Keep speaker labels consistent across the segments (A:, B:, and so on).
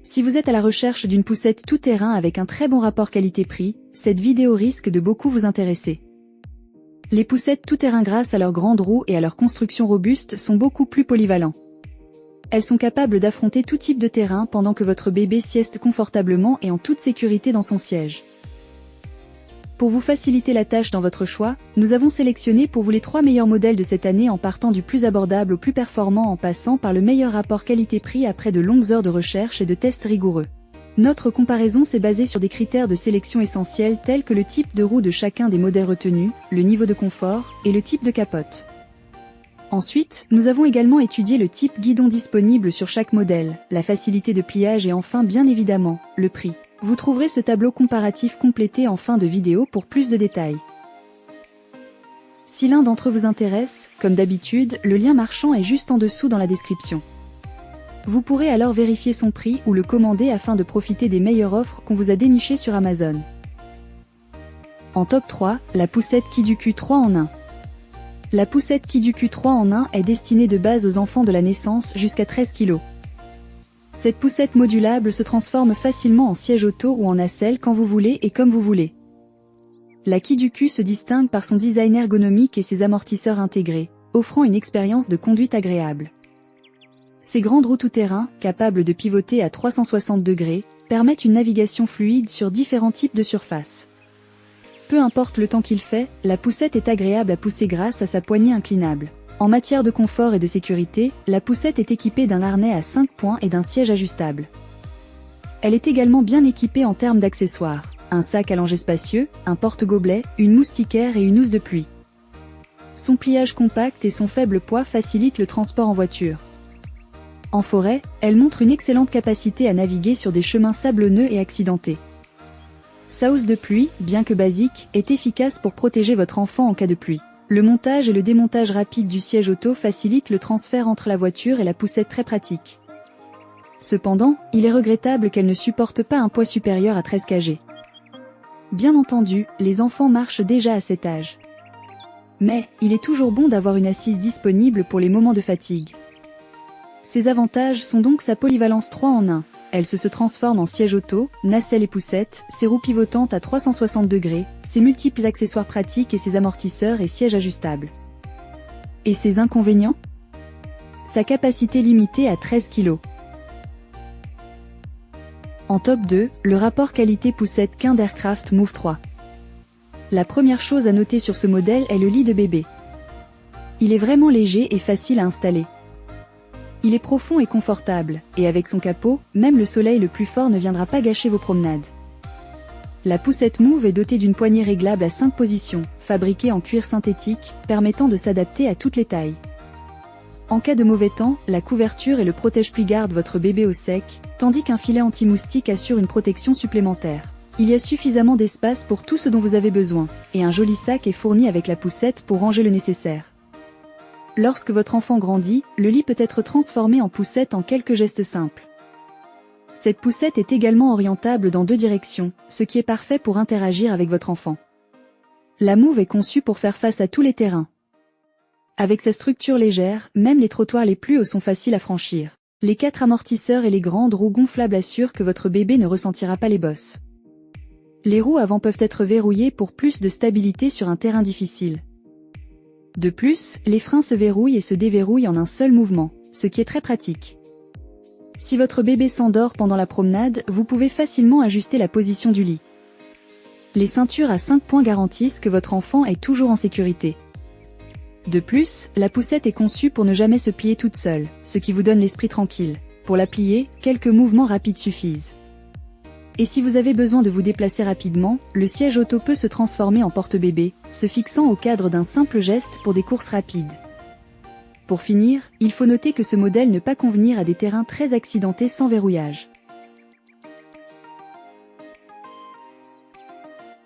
A: Si vous êtes à la recherche d'une poussette tout-terrain avec un très bon rapport qualité-prix, cette vidéo risque de beaucoup vous intéresser. Les poussettes tout-terrain grâce à leurs grandes roues et à leur construction robuste sont beaucoup plus polyvalents. Elles sont capables d'affronter tout type de terrain pendant que votre bébé sieste confortablement et en toute sécurité dans son siège. Pour vous faciliter la tâche dans votre choix, nous avons sélectionné pour vous les 3 meilleurs modèles de cette année en partant du plus abordable au plus performant en passant par le meilleur rapport qualité-prix après de longues heures de recherche et de tests rigoureux. Notre comparaison s'est basée sur des critères de sélection essentiels tels que le type de roue de chacun des modèles retenus, le niveau de confort et le type de capote. Ensuite, nous avons également étudié le type guidon disponible sur chaque modèle, la facilité de pliage et enfin bien évidemment, le prix. Vous trouverez ce tableau comparatif complété en fin de vidéo pour plus de détails. Si l'un d'entre eux vous intéresse, comme d'habitude, le lien marchand est juste en dessous dans la description. Vous pourrez alors vérifier son prix ou le commander afin de profiter des meilleures offres qu'on vous a dénichées sur Amazon. En top 3, la poussette Kiduku 3 en 1. La poussette Kiduku 3 en 1 est destinée de base aux enfants de la naissance jusqu'à 13 kg. Cette poussette modulable se transforme facilement en siège auto ou en nacelle quand vous voulez et comme vous voulez. La Kiduku se distingue par son design ergonomique et ses amortisseurs intégrés, offrant une expérience de conduite agréable. Ses grandes roues tout-terrain, capables de pivoter à 360 degrés, permettent une navigation fluide sur différents types de surfaces. Peu importe le temps qu'il fait, la poussette est agréable à pousser grâce à sa poignée inclinable. En matière de confort et de sécurité, la poussette est équipée d'un harnais à 5 points et d'un siège ajustable. Elle est également bien équipée en termes d'accessoires, un sac à langer spacieux, un porte-gobelet, une moustiquaire et une housse de pluie. Son pliage compact et son faible poids facilitent le transport en voiture. En forêt, elle montre une excellente capacité à naviguer sur des chemins sablonneux et accidentés. Sa housse de pluie, bien que basique, est efficace pour protéger votre enfant en cas de pluie. Le montage et le démontage rapide du siège auto facilitent le transfert entre la voiture et la poussette très pratique. Cependant, il est regrettable qu'elle ne supporte pas un poids supérieur à 13 kg. Bien entendu, les enfants marchent déjà à cet âge. Mais, il est toujours bon d'avoir une assise disponible pour les moments de fatigue. Ses avantages sont donc sa polyvalence 3 en 1. Elle se transforme en siège auto, nacelle et poussette, ses roues pivotantes à 360 degrés, ses multiples accessoires pratiques et ses amortisseurs et sièges ajustables. Et ses inconvénients ? Sa capacité limitée à 13 kg. En top 2, le rapport qualité-poussette Kindercraft Move 3. La première chose à noter sur ce modèle est le lit de bébé. Il est vraiment léger et facile à installer. Il est profond et confortable, et avec son capot, même le soleil le plus fort ne viendra pas gâcher vos promenades. La poussette Move est dotée d'une poignée réglable à 5 positions, fabriquée en cuir synthétique, permettant de s'adapter à toutes les tailles. En cas de mauvais temps, la couverture et le protège-pluie gardent votre bébé au sec, tandis qu'un filet anti-moustique assure une protection supplémentaire. Il y a suffisamment d'espace pour tout ce dont vous avez besoin, et un joli sac est fourni avec la poussette pour ranger le nécessaire. Lorsque votre enfant grandit, le lit peut être transformé en poussette en quelques gestes simples. Cette poussette est également orientable dans 2 directions, ce qui est parfait pour interagir avec votre enfant. La Move est conçue pour faire face à tous les terrains. Avec sa structure légère, même les trottoirs les plus hauts sont faciles à franchir. Les 4 amortisseurs et les grandes roues gonflables assurent que votre bébé ne ressentira pas les bosses. Les roues avant peuvent être verrouillées pour plus de stabilité sur un terrain difficile. De plus, les freins se verrouillent et se déverrouillent en un seul mouvement, ce qui est très pratique. Si votre bébé s'endort pendant la promenade, vous pouvez facilement ajuster la position du lit. Les ceintures à 5 points garantissent que votre enfant est toujours en sécurité. De plus, la poussette est conçue pour ne jamais se plier toute seule, ce qui vous donne l'esprit tranquille. Pour la plier, quelques mouvements rapides suffisent. Et si vous avez besoin de vous déplacer rapidement, le siège auto peut se transformer en porte-bébé, se fixant au cadre d'un simple geste pour des courses rapides. Pour finir, il faut noter que ce modèle ne peut pas convenir à des terrains très accidentés sans verrouillage.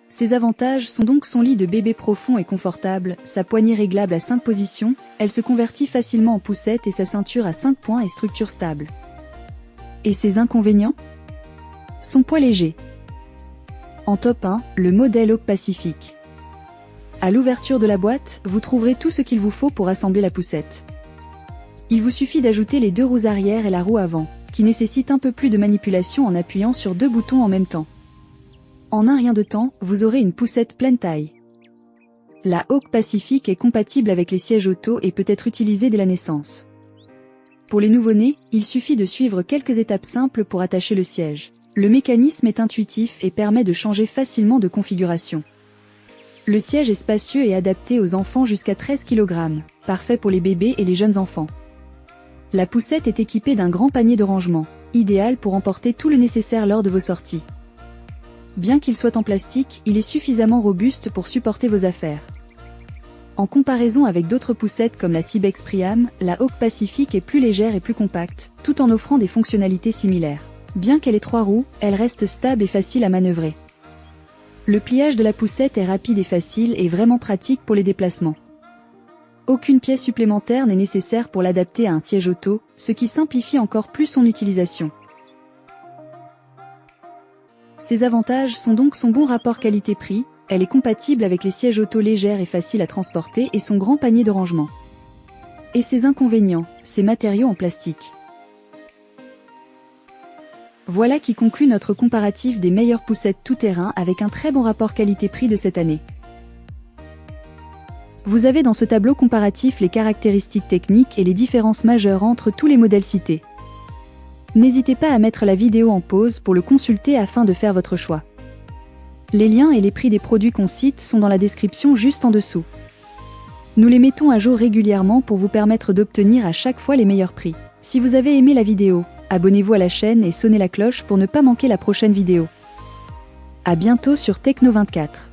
A: Ses avantages sont donc son lit de bébé profond et confortable, sa poignée réglable à 5 positions, elle se convertit facilement en poussette et sa ceinture à 5 points et structure stable. Et ses inconvénients ? Son poids léger. En top 1, le modèle Oak Pacific. À l'ouverture de la boîte, vous trouverez tout ce qu'il vous faut pour assembler la poussette. Il vous suffit d'ajouter les 2 roues arrière et la roue avant, qui nécessite un peu plus de manipulation en appuyant sur 2 boutons en même temps. En un rien de temps, vous aurez une poussette pleine taille. La Hawk Pacific est compatible avec les sièges auto et peut être utilisée dès la naissance. Pour les nouveau-nés, il suffit de suivre quelques étapes simples pour attacher le siège. Le mécanisme est intuitif et permet de changer facilement de configuration. Le siège est spacieux et adapté aux enfants jusqu'à 13 kg, parfait pour les bébés et les jeunes enfants. La poussette est équipée d'un grand panier de rangement, idéal pour emporter tout le nécessaire lors de vos sorties. Bien qu'il soit en plastique, il est suffisamment robuste pour supporter vos affaires. En comparaison avec d'autres poussettes comme la Cybex Priam, la Hawk Pacific est plus légère et plus compacte, tout en offrant des fonctionnalités similaires. Bien qu'elle ait 3 roues, elle reste stable et facile à manœuvrer. Le pliage de la poussette est rapide et facile et vraiment pratique pour les déplacements. Aucune pièce supplémentaire n'est nécessaire pour l'adapter à un siège auto, ce qui simplifie encore plus son utilisation. Ses avantages sont donc son bon rapport qualité-prix, elle est compatible avec les sièges auto légers et faciles à transporter et son grand panier de rangement. Et ses inconvénients, ses matériaux en plastique. Voilà qui conclut notre comparatif des meilleures poussettes tout-terrain avec un très bon rapport qualité-prix de cette année. Vous avez dans ce tableau comparatif les caractéristiques techniques et les différences majeures entre tous les modèles cités. N'hésitez pas à mettre la vidéo en pause pour le consulter afin de faire votre choix. Les liens et les prix des produits qu'on cite sont dans la description juste en dessous. Nous les mettons à jour régulièrement pour vous permettre d'obtenir à chaque fois les meilleurs prix. Si vous avez aimé la vidéo, abonnez-vous à la chaîne et sonnez la cloche pour ne pas manquer la prochaine vidéo. À bientôt sur Techno24.